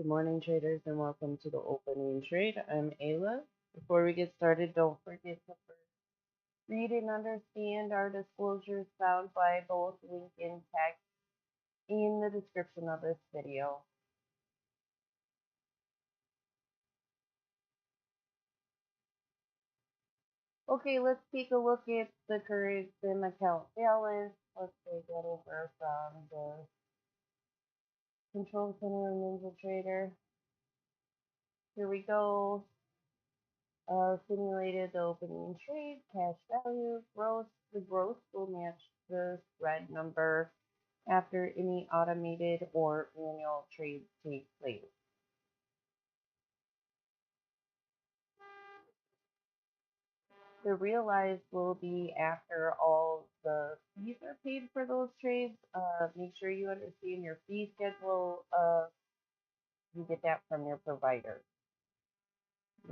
Good morning, traders, and welcome to the opening trade. I'm Ayla. Before we get started, don't forget to first read and understand our disclosures found by both link and text in the description of this video. Okay, let's take a look at the current SIM account balance. Let's take that over from the control center of Ninja Trader. Here we go. Simulated the opening trade, cash value, gross. The gross will match the spread number after any automated or manual trades take place. The realized will be after all the fees are paid for those trades. Make sure you understand your fee schedule. You get that from your provider.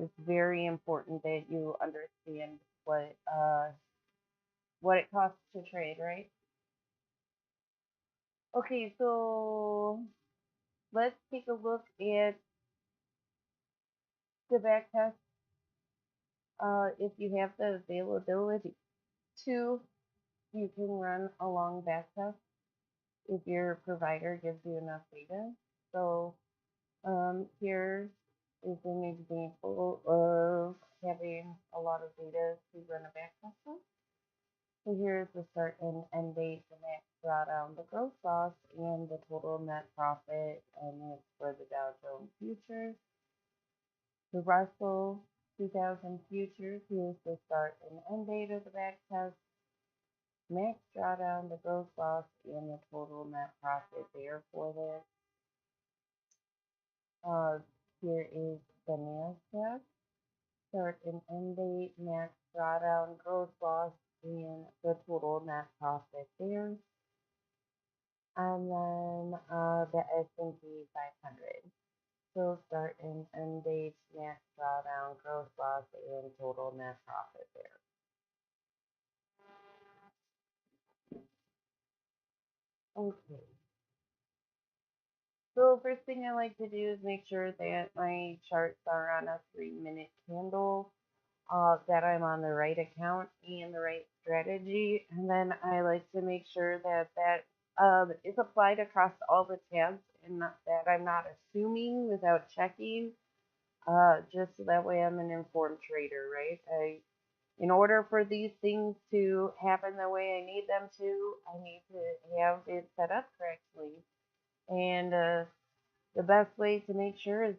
It's very important that you understand what it costs to trade, right? Okay, so let's take a look at the back test. If you have the availability to, you can run a long back test if your provider gives you enough data. So here is an example of having a lot of data to run a back test on. So here's the start and end date, the max drawdown, the gross loss, and the total net profit, and it's for the Dow Jones futures. The Russell 2000 futures, here's the start and end date of the back test, max drawdown, the gross loss, and the total net profit there for this. Here is the NASDAQ, start and end date, max drawdown, gross loss, and the total net profit there. And then the S&P 500. So start and end date, max drawdown, gross loss, and total net profit there. Okay. So first thing I like to do is make sure that my charts are on a 3-minute candle, that I'm on the right account and the right strategy. And then I like to make sure that is applied across all the tabs and that I'm not assuming without checking, just so that way I'm an informed trader, right? In order for these things to happen the way I need them to, I need to have it set up correctly. And the best way to make sure is,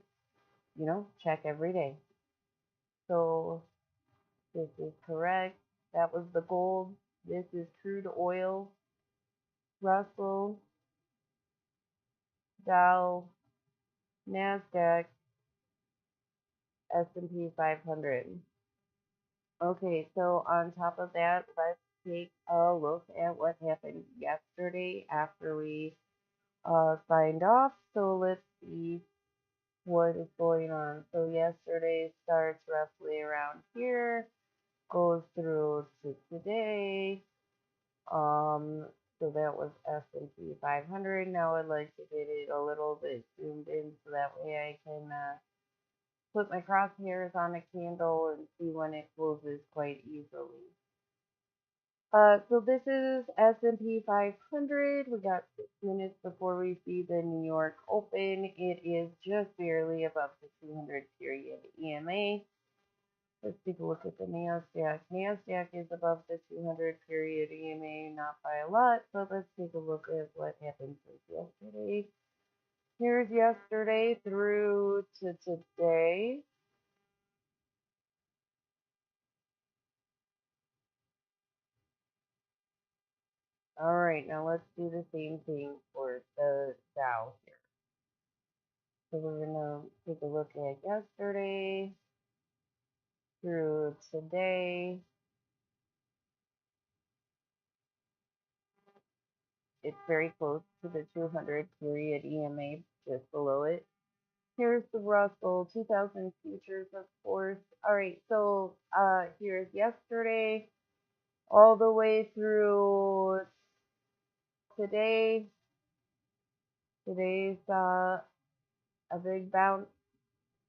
check every day. So this is correct. That was the gold. This is crude oil, Russell, Dow, NASDAQ, S&P 500. Okay, so on top of that, let's take a look at what happened yesterday after we signed off. So let's see what is going on. So yesterday starts roughly around here, goes through to today. So that was S&P 500. Now I'd like to get it a little bit zoomed in so that way I can put my crosshairs on a candle and see when it closes quite easily. So this is S&P 500. We got 6 minutes before we see the New York open. It is just barely above the 200 period EMA. Let's take a look at the NASDAQ. NASDAQ is above the 200 period EMA, not by a lot, but let's take a look at what happened since yesterday. Here's yesterday through to today. All right, now let's do the same thing for the Dow here. So we're going to take a look at yesterday through today. It's very close to the 200 period EMA, just below it. Here's the Russell 2000 futures, of course. All right, so here's yesterday all the way through today. Today's a big bounce,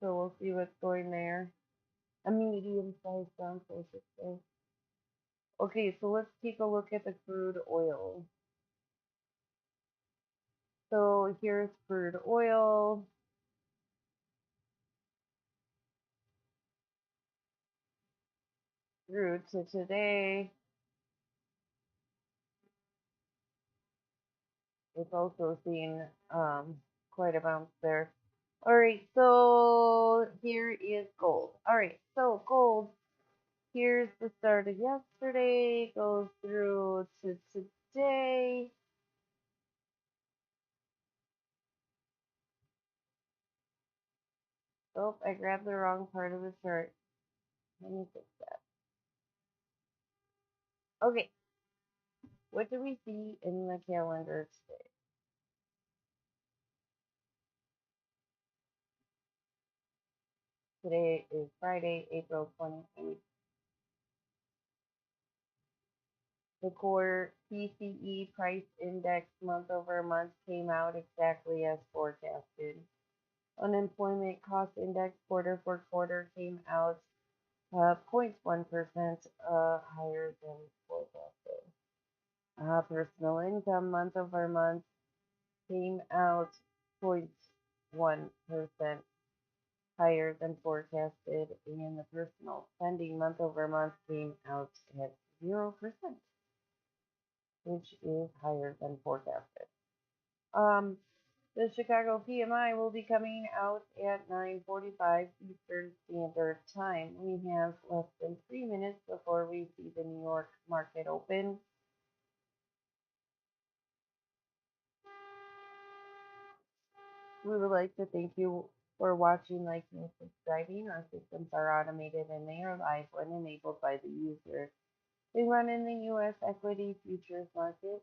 so we'll see what's going there. A medium-sized bounce, I should say. Okay, so let's take a look at the crude oil. So here's crude oil. Through to today. It's also seen quite a bounce there. All right, so here is gold. All right, so gold, here's the start of yesterday, goes through to today. Oh, I grabbed the wrong part of the chart. Let me fix that. Okay, what do we see in the calendar today? Today is Friday, April 28th. The core PCE price index month over month came out exactly as forecasted. Unemployment cost index quarter for quarter came out 0.1% higher than forecasted. Personal income month over month came out 0.1% higher than forecasted, and the personal spending month over month came out at 0%, which is higher than forecasted. Um, The Chicago PMI will be coming out at 9:45 Eastern Standard Time. We have less than 3 minutes before we see the New York market open. We would like to thank you for watching, liking, and subscribing. Our systems are automated and they are live when enabled by the user. They run in the U.S. equity futures market.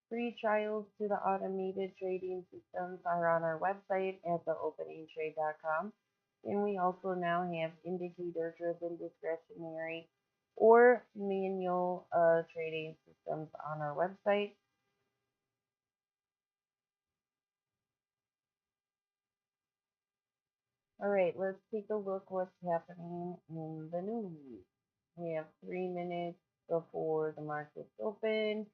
Free trials to the automated trading systems are on our website at theopeningtrade.com. And we also now have indicator driven discretionary or manual trading systems on our website. All right, let's take a look what's happening in the news. We have 3 minutes before the markets open,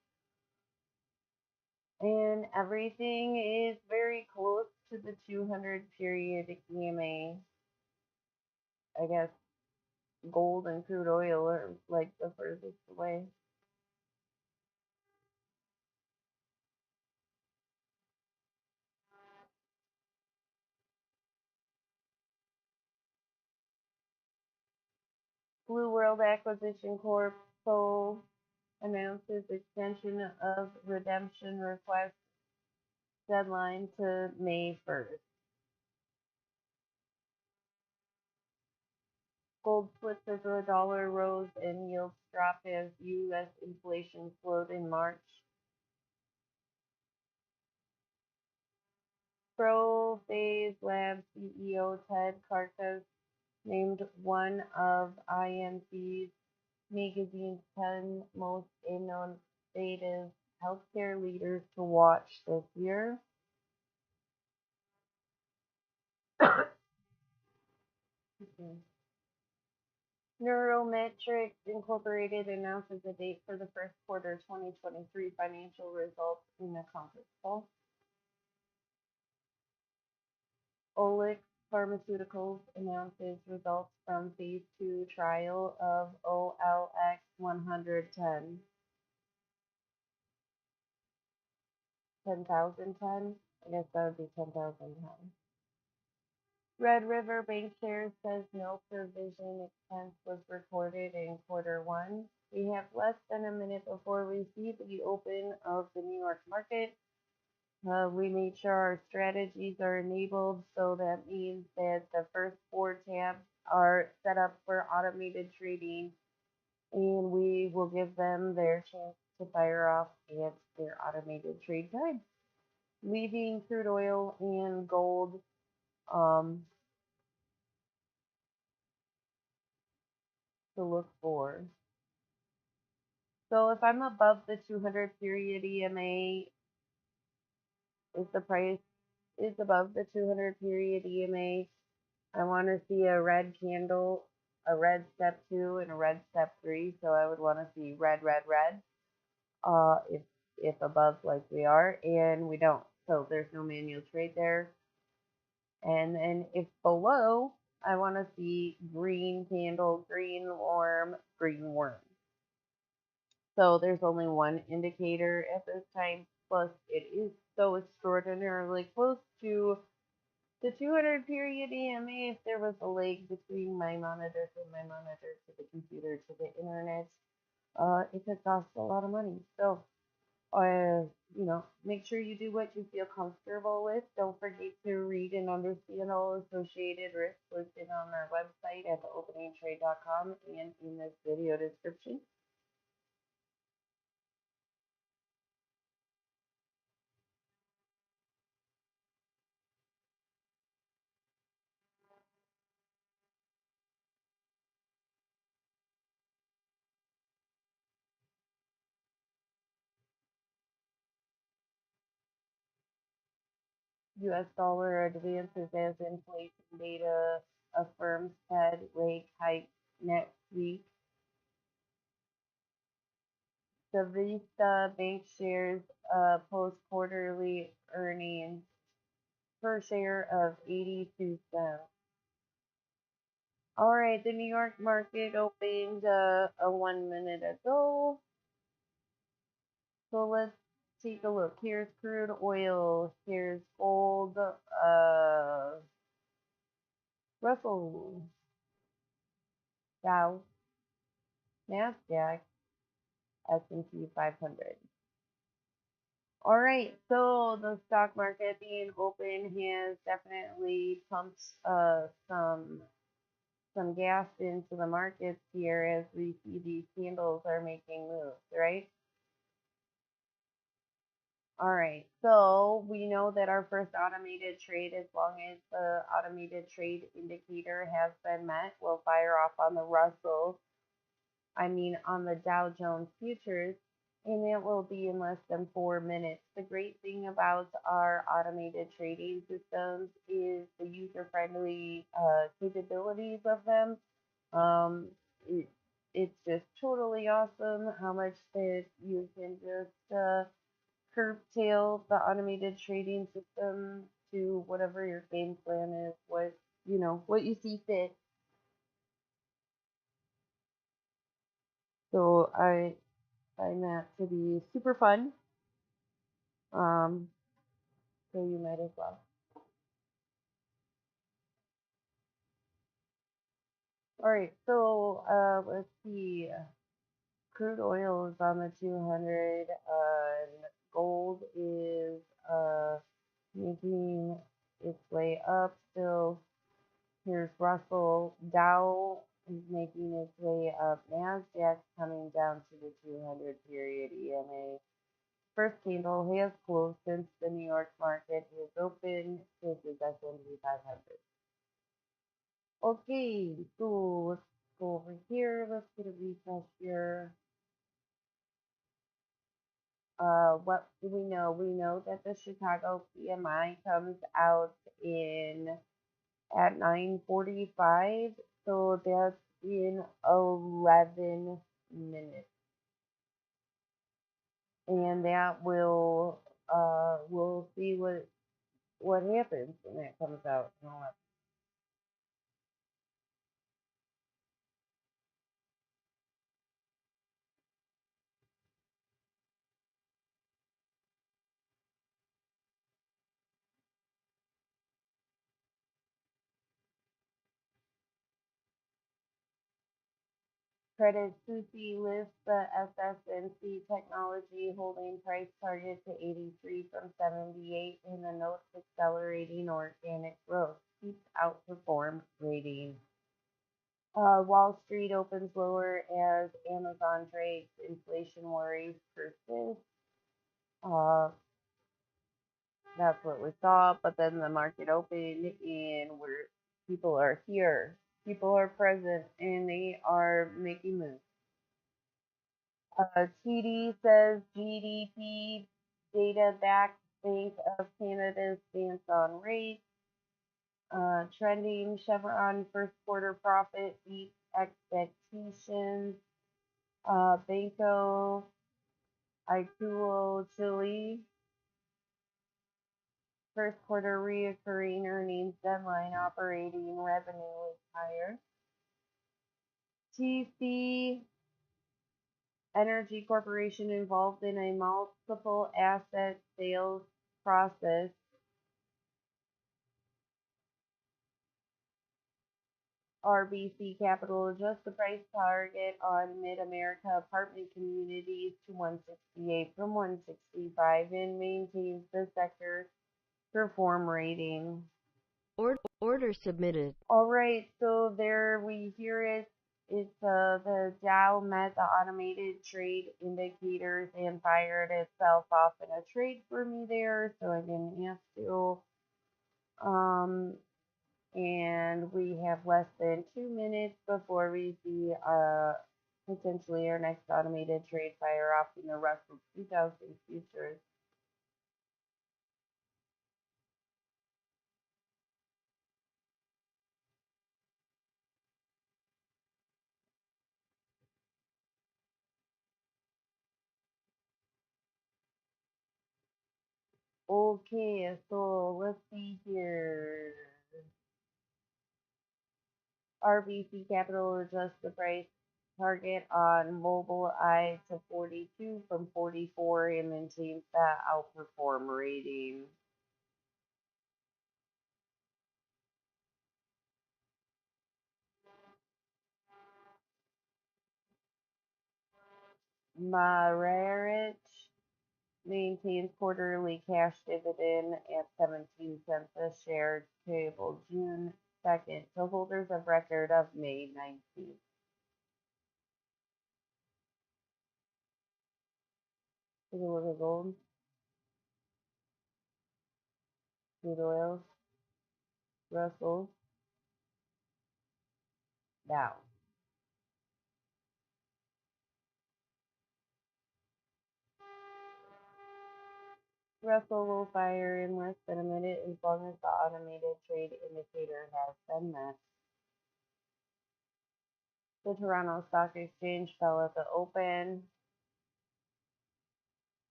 and everything is very close to the 200 period EMA. I guess gold and crude oil are like the furthest away. Blue World Acquisition Corp. So announces extension of redemption request deadline to May 1st. Gold slipped as the dollar rose and yields dropped as U.S. inflation slowed in March. Prophase Labs CEO Ted Karkus named one of IMC's magazine's 10 most innovative healthcare leaders to watch this year. Neurometrics Incorporated announces a date for the first quarter 2023 financial results in a conference call. Olix Pharmaceuticals announces results from phase 2 trial of OLX 110. 10,010? I guess that would be 10,010. Red River Bankshares says no provision expense was recorded in quarter one. We have less than a minute before we see the open of the New York market. We made sure our strategies are enabled, so that means that the first 4 tabs are set up for automated trading, and we will give them their chance to fire off at their automated trade time. Leaving crude oil and gold to look for. So if I'm above the 200 period EMA, is the price is above the 200 period EMA. I want to see a red candle, a red step 2 and a red step 3. So I would want to see red, red, red. If above like we are, and we don't. So there's no manual trade there. And then if below, I want to see green candle, green worm, green worm. So there's only one indicator at this time. Plus, it is so extraordinarily close to the 200 period EMA. If there was a lag between my monitor from my monitor to the computer to the internet, it could cost a lot of money. So make sure you do what you feel comfortable with. Don't forget to read and understand all associated risks listed on our website at theopeningtrade.com and in this video description. U.S. dollar advances as inflation data affirms Fed rate hike next week. The Vista Bank shares post quarterly earnings per share of 82 cents. All right, the New York market opened a 1 minute ago. So let's take a look. Here's crude oil. Here's gold. Russell, Dow, Nasdaq, S&P 500. All right, so the stock market being open has definitely pumped some gas into the markets here as we see these candles are making moves, right? All right, so we know that our first automated trade, as long as the automated trade indicator has been met, will fire off on the on the Dow Jones futures, and it will be in less than 4 minutes. The great thing about our automated trading systems is the user-friendly capabilities of them. Um, it, it's just totally awesome how much that you can just curtail the automated trading system to whatever your game plan is, what you see fit. So I find that to be super fun. So you might as well. All right, so let's see. Crude oil is on the 200. Gold is making its way up still. Here's Russell. Dow is making its way up. Nasdaq coming down to the 200 period EMA. First candle has closed since the New York market is open. This is S&P 500. Okay, so let's go over here. Let's get a refresh here. What do we know? We know that the Chicago PMI comes out at 9:45, so that's in 11 minutes, and that we'll see what happens when that comes out in 11. Credit Suisse lifts the SS&C technology holding price target to 83 from 78 in the notes accelerating organic growth. Keeps outperform rating. Wall Street opens lower as Amazon trades. Inflation worries persist. Uh, that's what we saw, but then the market opened and people are here. People are present and they are making moves. TD says GDP data back Bank of Canada's stance on rates. Trending Chevron first quarter profit beats expectations. Banco Ituo Chile first quarter reoccurring earnings deadline operating revenue is higher. TC Energy Corporation involved in a multiple asset sales process. RBC Capital adjusts the price target on Mid-America apartment communities to 168 from 165 and maintains the sector perform rating. Order submitted. All right, so there we hear it. It's the Dow met the automated trade indicators and fired itself off in a trade for me there, so I didn't have to. Um, and we have less than 2 minutes before we see potentially our next automated trade fire off in the Russell 2000 futures. Okay, so let's see here. RBC Capital adjusts the price target on Mobile Eye to 42 from 44 and maintains that outperform rating. Marriott maintains quarterly cash dividend at 17 cents a share payable June 2nd to holders of record of May 19th. Take a look at gold, crude oil, Russell, Dow. Russell will fire in less than a minute as long as the automated trade indicator has been met. The Toronto Stock Exchange fell at the open.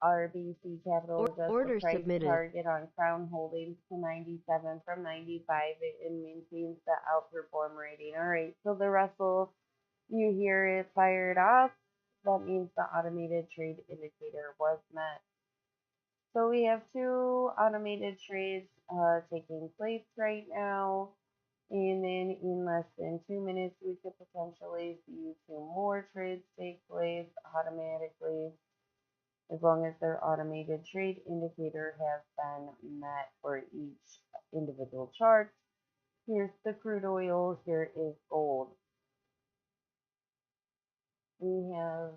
RBC Capital adjusts the Order price submitted. target on Crown Holdings to 97 from 95 and maintains the outperform rating. All right, so the Russell, you hear it fired off. That means the automated trade indicator was met. So we have two automated trades taking place right now. And then in less than 2 minutes, we could potentially see two more trades take place automatically as long as their automated trade indicator has been met for each individual chart. Here's the crude oil, here is gold. We have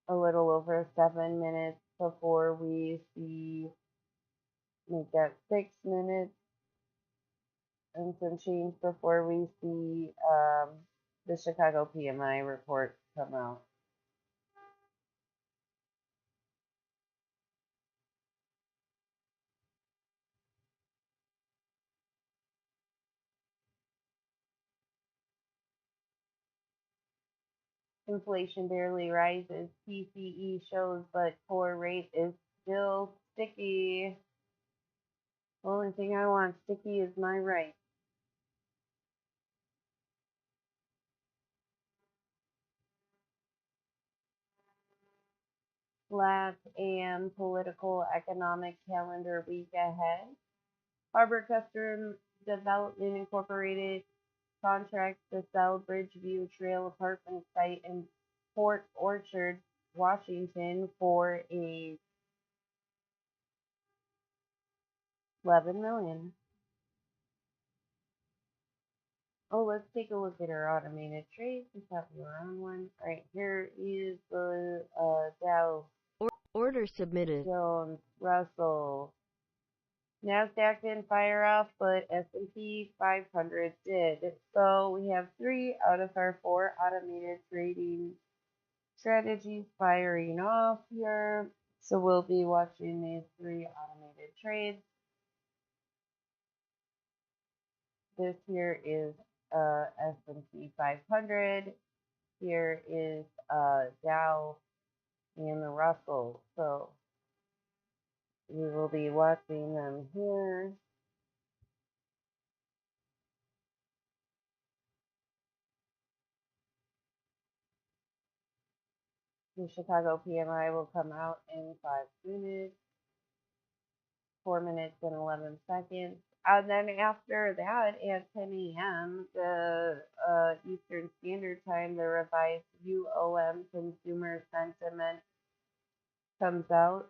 a little over 7 minutes before we see, make that 6 minutes and some change before we see the Chicago PMI report come out. Inflation barely rises, PCE shows, but core rate is still sticky. The only thing I want sticky is my right. Flat AM political economic calendar week ahead. Harbor Custom Development Incorporated contracts to sell Bridgeview Trail apartment site in Port Orchard, Washington for a 11 million. Oh, let's take a look at our automated trades. We thought we were on one. All right, here is the Dow Order submitted. Jones, Russell, NASDAQ didn't fire off, but S&P 500 did. So we have 3 out of our 4 automated trading strategies firing off here. So we'll be watching these 3 automated trades. This here is S&P 500. Here is Dow and the Russell. So we will be watching them here. The Chicago PMI will come out in 5 minutes, 4 minutes and 11 seconds. And then after that, at 10 a.m., the Eastern Standard Time, the revised UOM consumer sentiment comes out.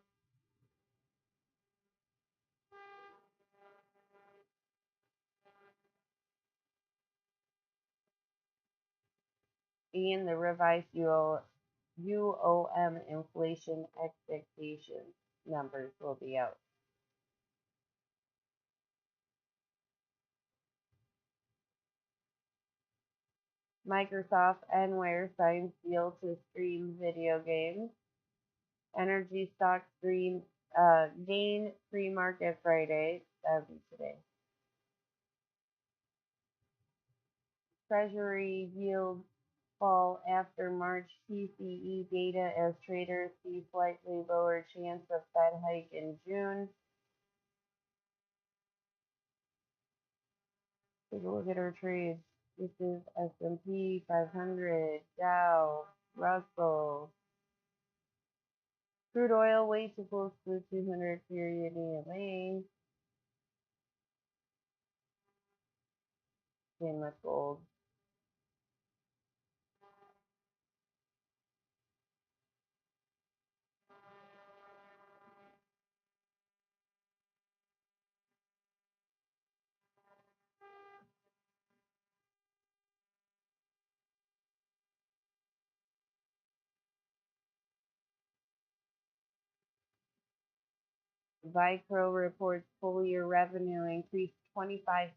And the revised UOM inflation expectations numbers will be out. Microsoft Enware signs deal to stream video games. Energy stocks gain pre-market Friday. That would be today. Treasury yields fall after March PCE data as traders see slightly lower chance of Fed hike in June. Take a look at our trades. This is S&P 500, Dow, Russell. Crude oil way too close to the 200 period EMA. Same with gold. Vicro reports full-year revenue increased 25%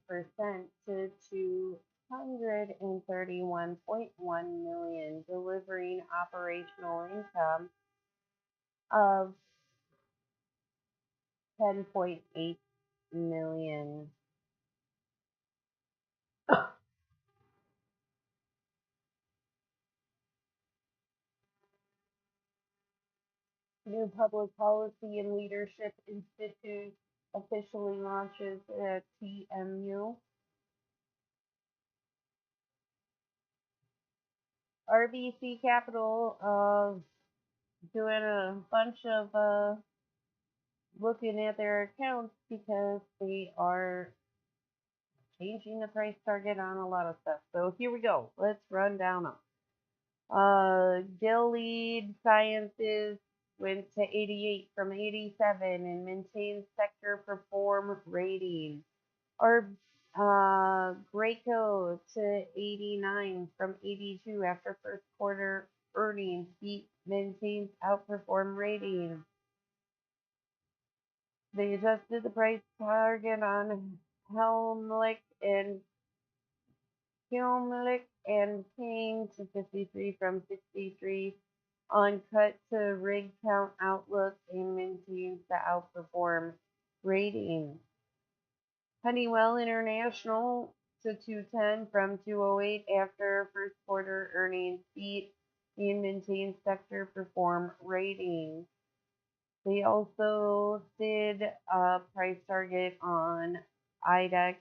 to 231.1 million, delivering operational income of 10.8 million. New Public Policy and Leadership Institute officially launches at TMU. RBC Capital doing a bunch of looking at their accounts because they are changing the price target on a lot of stuff. So here we go. Let's run down them. Gilead Sciences went to 88 from 87 and maintains sector perform rating. Or Graco to 89 from 82 after first quarter earnings. Beat maintains outperform rating. They adjusted the price target on Helmlich and King to 53 from 63 on cut to rig count outlook and maintains the outperform rating. Honeywell International to 210 from 208 after first quarter earnings beat and maintains sector perform rating. They also did a price target on IDEX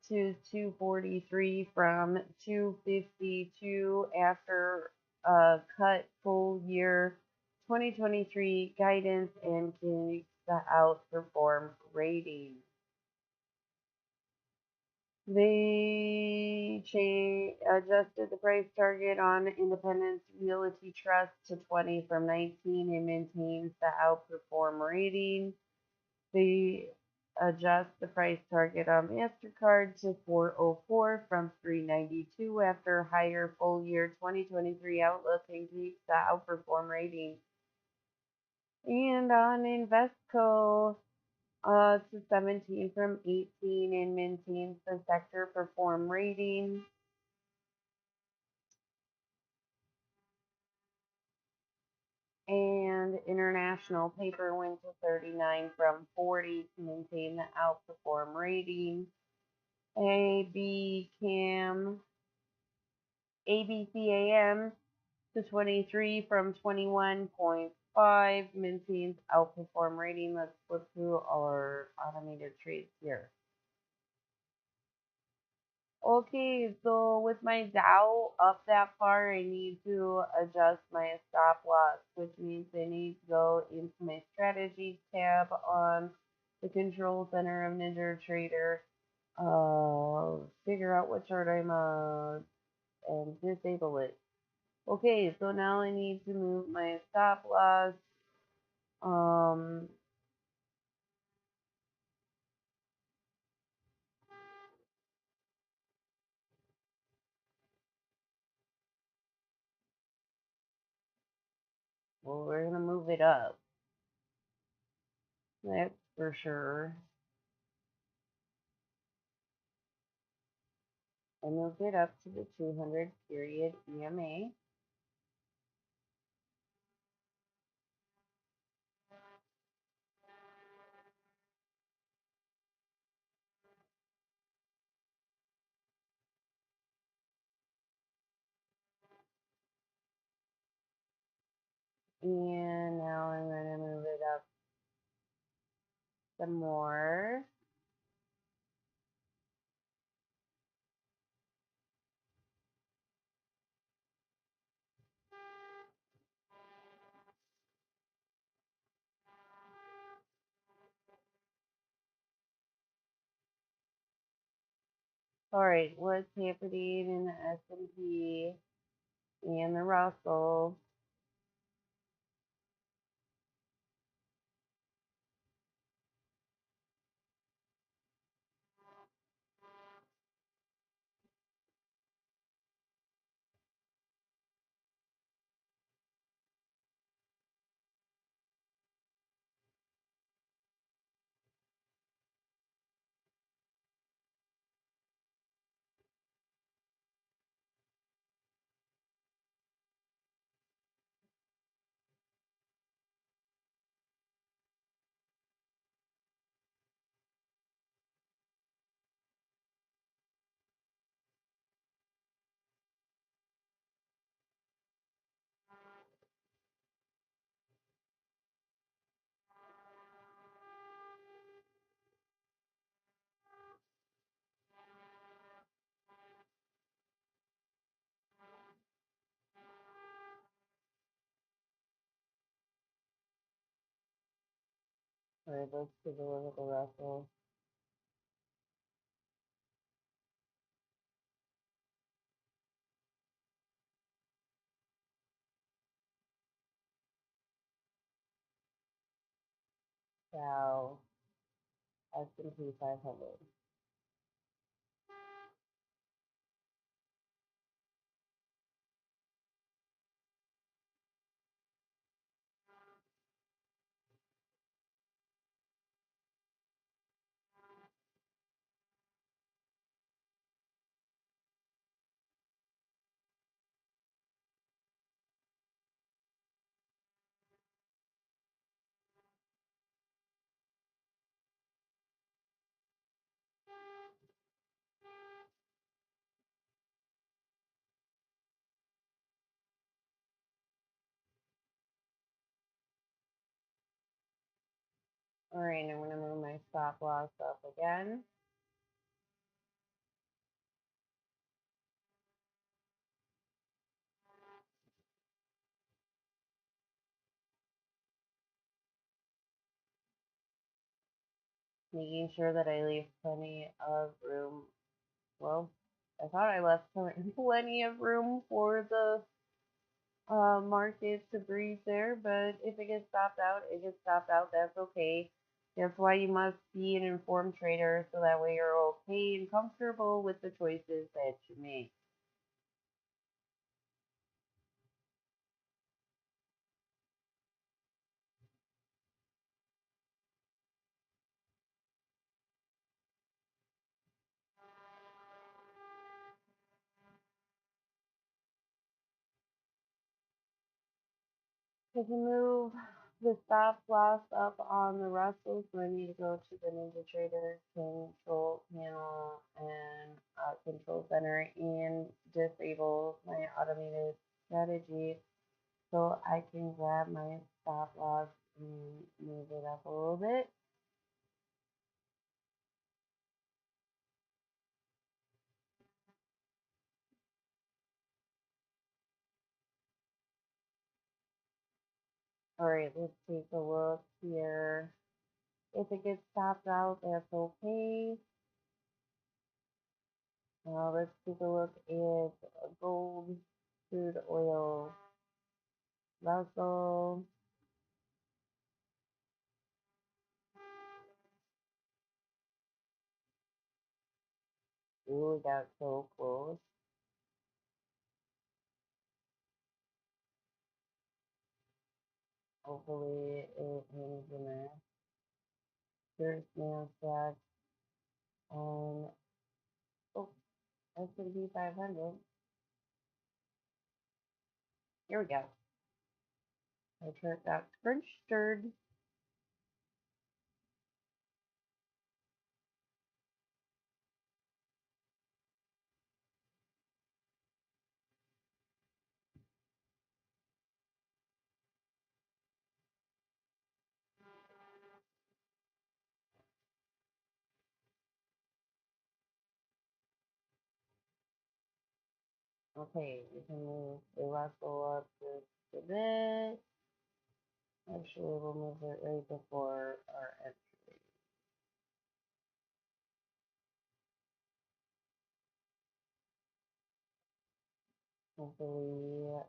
to 243 from 252 after cut full year 2023 guidance and keeps the outperform rating. They adjusted the price target on Independence Realty Trust to 20 from 19 and maintains the outperform rating. They adjust the price target on MasterCard to 404 from 392 after higher full year 2023 outlook and keeps the outperform rating. And on Investco, to 17 from 18 and maintains the sector perform rating. And international paper went to 39 from 40 to maintain the outperform rating. ABCAM to 23 from 21.5 maintains outperform rating. Let's flip through our automated trades here. Okay, so with my Dow up that far, I need to adjust my stop loss, which means I need to go into my strategies tab on the control center of NinjaTrader, figure out what chart I'm and disable it. Okay, so now I need to move my stop loss. Um, well, we're gonna move it up. That's for sure. I moved it up to the 200 period EMA. And now I'm going to move it up some more. All right, what's happening in the S&P and the Russell? All right, let's take a look at the Russell. Dow, S&P 500. All right, I'm going to move my stop loss up again. Making sure that I leave plenty of room. Well, I thought I left plenty of room for the market to breathe there, but if it gets stopped out, it gets stopped out. That's okay. That's why you must be an informed trader so that way you're okay and comfortable with the choices that you make. I can move the stop loss up on the Russell, so I need to go to the Ninja Trader control panel and control center and disable my automated strategy so I can grab my stop loss and move it up a little bit. All right, let's take a look here. If it gets stopped out, that's okay. Let's take a look at gold, crude oil, Russell. Ooh, we got so close. Hopefully it hangs in there. Here's NASDAQ and oh, S&P 500. Here we go. My chart got scrunched. Okay, we can move the Russell up just a bit. Actually, we'll move it right before our entry. Hopefully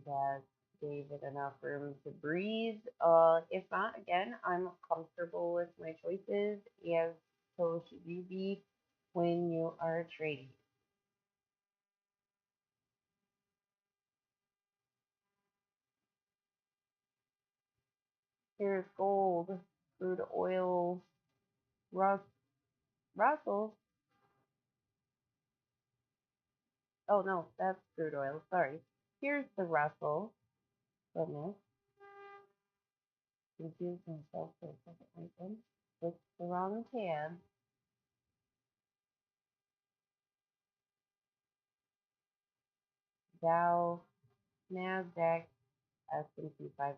that gave it enough room to breathe. If not, again, I'm comfortable with my choices, as so should you be when you are trading. Here's gold, crude oil, Russell. Oh no, that's crude oil. Sorry. Here's the Russell. Goodness, confused myself for a second right then. Clicked the wrong tab. Dow, Nasdaq, S&P 500.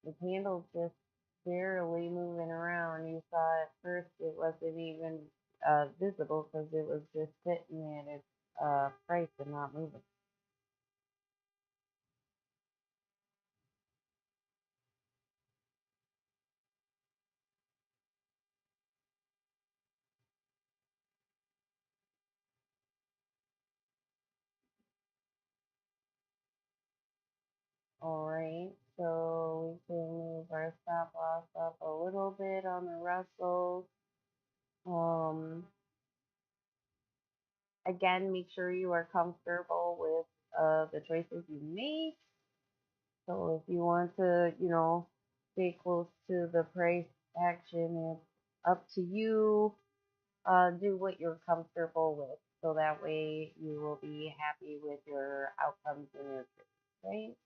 The candle's just barely moving around. You saw at first it wasn't even visible because it was just sitting at its price and not moving. Alright, so we can move our stop loss up a little bit on the Russell. Um, Again, make sure you are comfortable with the choices you make. So if you want to, stay close to the price action, it's up to you. Do what you're comfortable with. So that way you will be happy with your outcomes in your trades, right?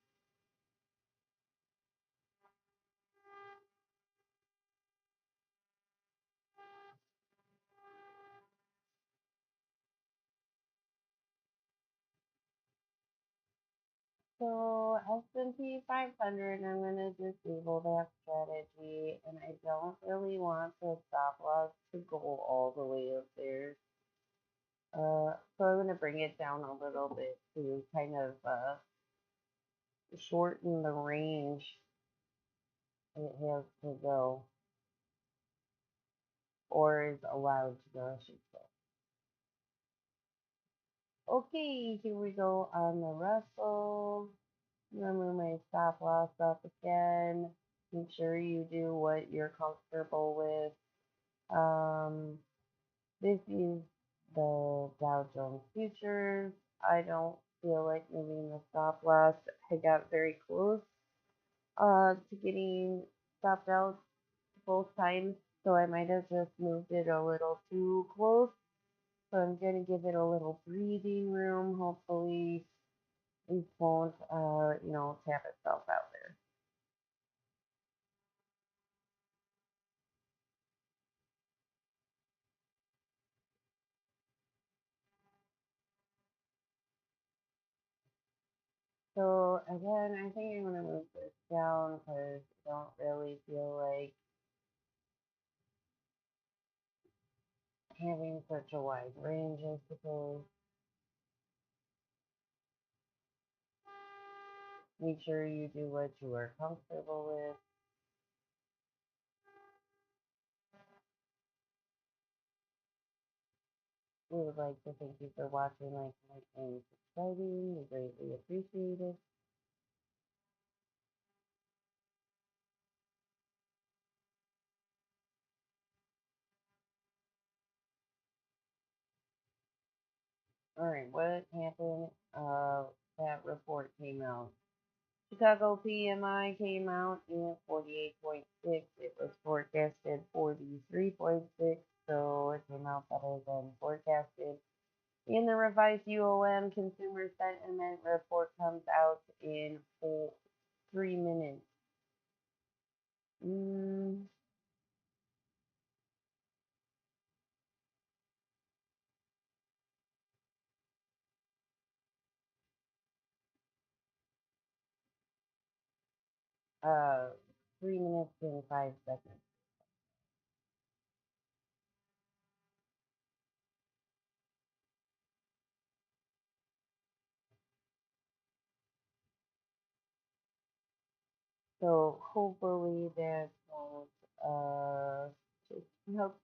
So S&P 500, I'm going to disable that strategy, and I don't really want the stop loss to go all the way up there. So I'm going to bring it down a little bit to kind of shorten the range it has to go, or is allowed to go, I should say. Okay, here we go on the Russell. Remove my stop loss up again. Make sure you do what you're comfortable with. This is the Dow Jones futures. I don't feel like moving the stop loss. I got very close to getting stopped out both times. So I might have just moved it a little too close. So I'm going to give it a little breathing room. Hopefully it won't, tap itself out there. So again, I think I'm going to move this down because I don't really feel like having such a wide range, I suppose. Make sure you do what you are comfortable with. We would like to thank you for watching, and subscribing. We greatly appreciate it. All right, what happened? That report came out. Chicago PMI came out at 48.6. It was forecasted 43.6, so it came out better than forecasted. And the revised UOM consumer sentiment report comes out in 3 minutes. Mm, 3 minutes and 5 seconds. So hopefully that won't just help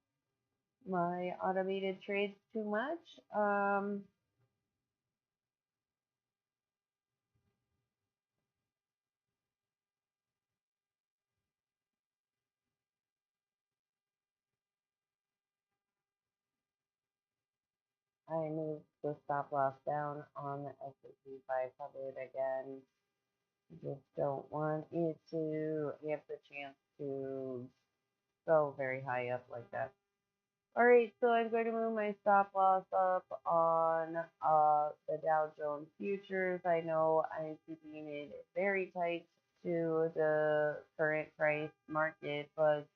my automated trades too much. I moved the stop loss down on the S&P 500 again. Just don't want it to have the chance to go very high up like that. Alright, so I'm going to move my stop loss up on the Dow Jones futures. I know I'm keeping it very tight to the current price market, but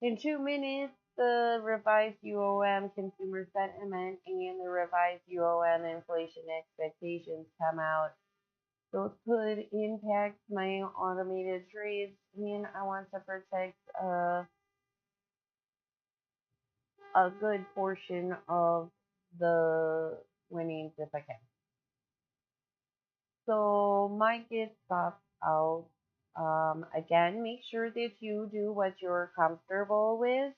in 2 minutes, the revised UOM consumer sentiment and the revised UOM inflation expectations come out. Those could impact my automated trades, and I want to protect a good portion of the winnings if I can. So might get stopped out. Again, make sure that you do what you're comfortable with.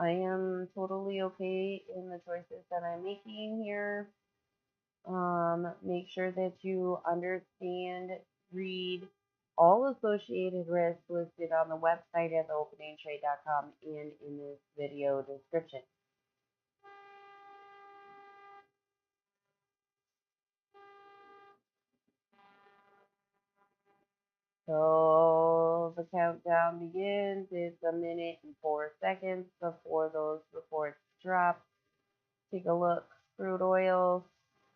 I am totally okay in the choices that I'm making here. Make sure that you understand, read all associated risks listed on the website at theopeningtrade.com and in this video description. So the countdown begins. It's 1 minute and 4 seconds before those reports drop. Take a look. Crude oil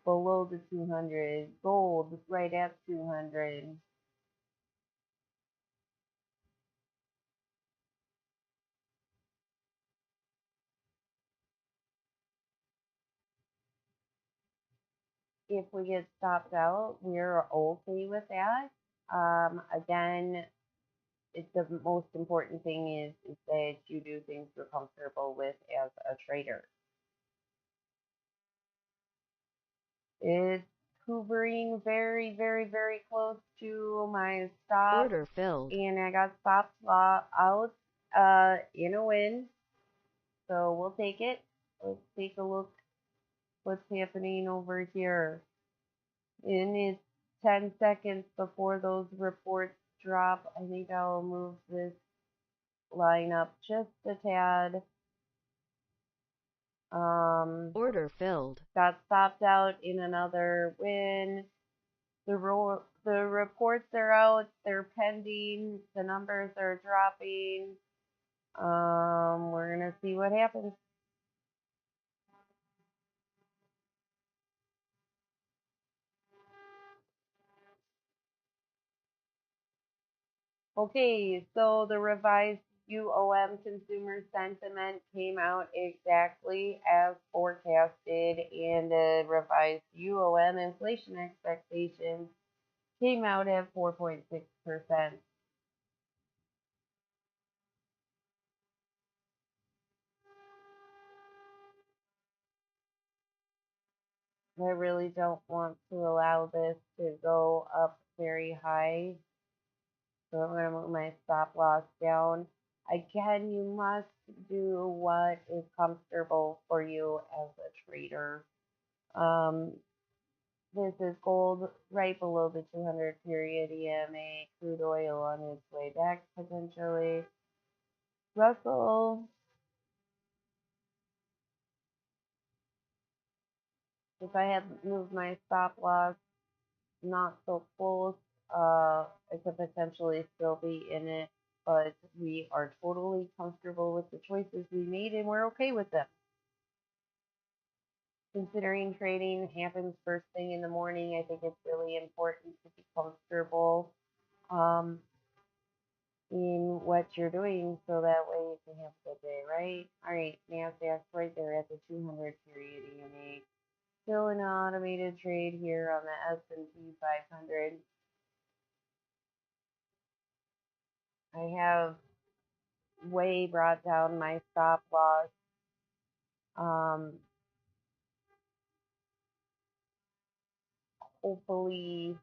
below the 200. Gold right at 200. If we get stopped out, we're okay with that. Again, the most important thing is that you do things you're comfortable with as a trader. It's hovering very, very, very close to my stop, Order filled. and I got stopped out in a win, so we'll take it. Let's take a look what's happening over here. And it's 10 seconds before those reports drop. I think I'll move this line up just a tad. Order filled. Got stopped out in another win. The reports are out. They're pending. The numbers are dropping. We're gonna see what happens. Okay, so the revised UOM consumer sentiment came out exactly as forecasted, and the revised UOM inflation expectations came out at 4.6%. I really don't want to allow this to go up very high, so I'm going to move my stop loss down. Again, you must do what is comfortable for you as a trader. Um, this is gold right below the 200 period EMA, crude oil on its way back potentially. Russell, if I had moved my stop loss not so close, I could potentially still be in it, but we are totally comfortable with the choices we made and we're okay with them. Considering trading happens first thing in the morning, I think it's really important to be comfortable um, in what you're doing so that way you can have a good day, right? All right, NASDAQ's right there at the 200 period EMA. Still an automated trade here on the S&P 500. I have way brought down my stop loss. Um, Hopefully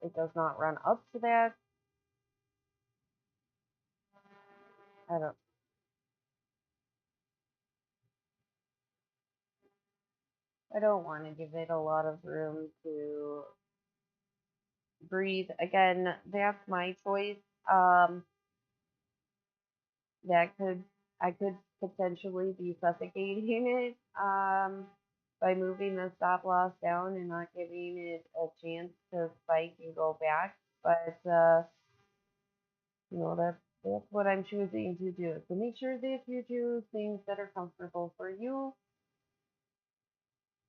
it does not run up to that. I don't I don't want to give it a lot of room to breathe. Again, that's my choice. Um, that could I could potentially be suffocating it by moving the stop loss down and not giving it a chance to spike and go back. But that's what I'm choosing to do. So make sure that you do things that are comfortable for you.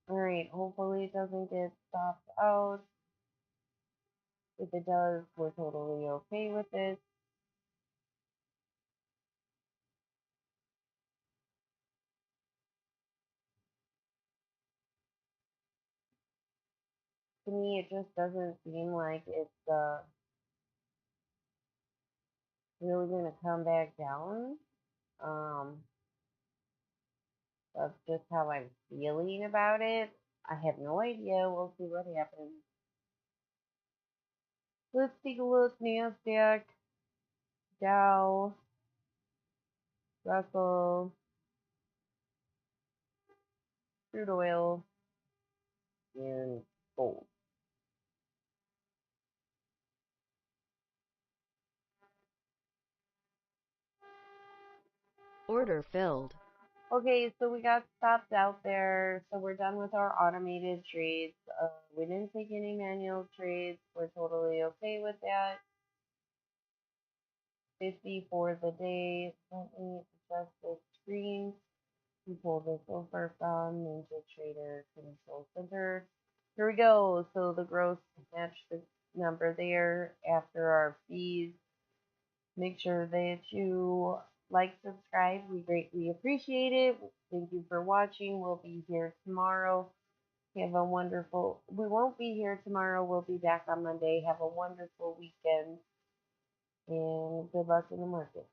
All right, hopefully it doesn't get stopped out. If it does, we're totally okay with it. To me, it just doesn't seem like it's really going to come back down. Um, that's just how I'm feeling about it. I have no idea. We'll see what happens. Let's take a look. NASDAQ, Dow, Russell, crude oil, and gold. Order filled. Okay, so we got stopped out there. So we're done with our automated trades. We didn't take any manual trades. We're totally okay with that. 50 for the day. Let me adjust this screen and pull this over from Ninja Trader Control Center. Here we go. So the gross matched the number there after our fees. Make sure that you like, subscribe. We greatly appreciate it. Thank you for watching. We'll be here tomorrow. Have a wonderful, we won't be here tomorrow. We'll be back on Monday. Have a wonderful weekend and good luck in the market.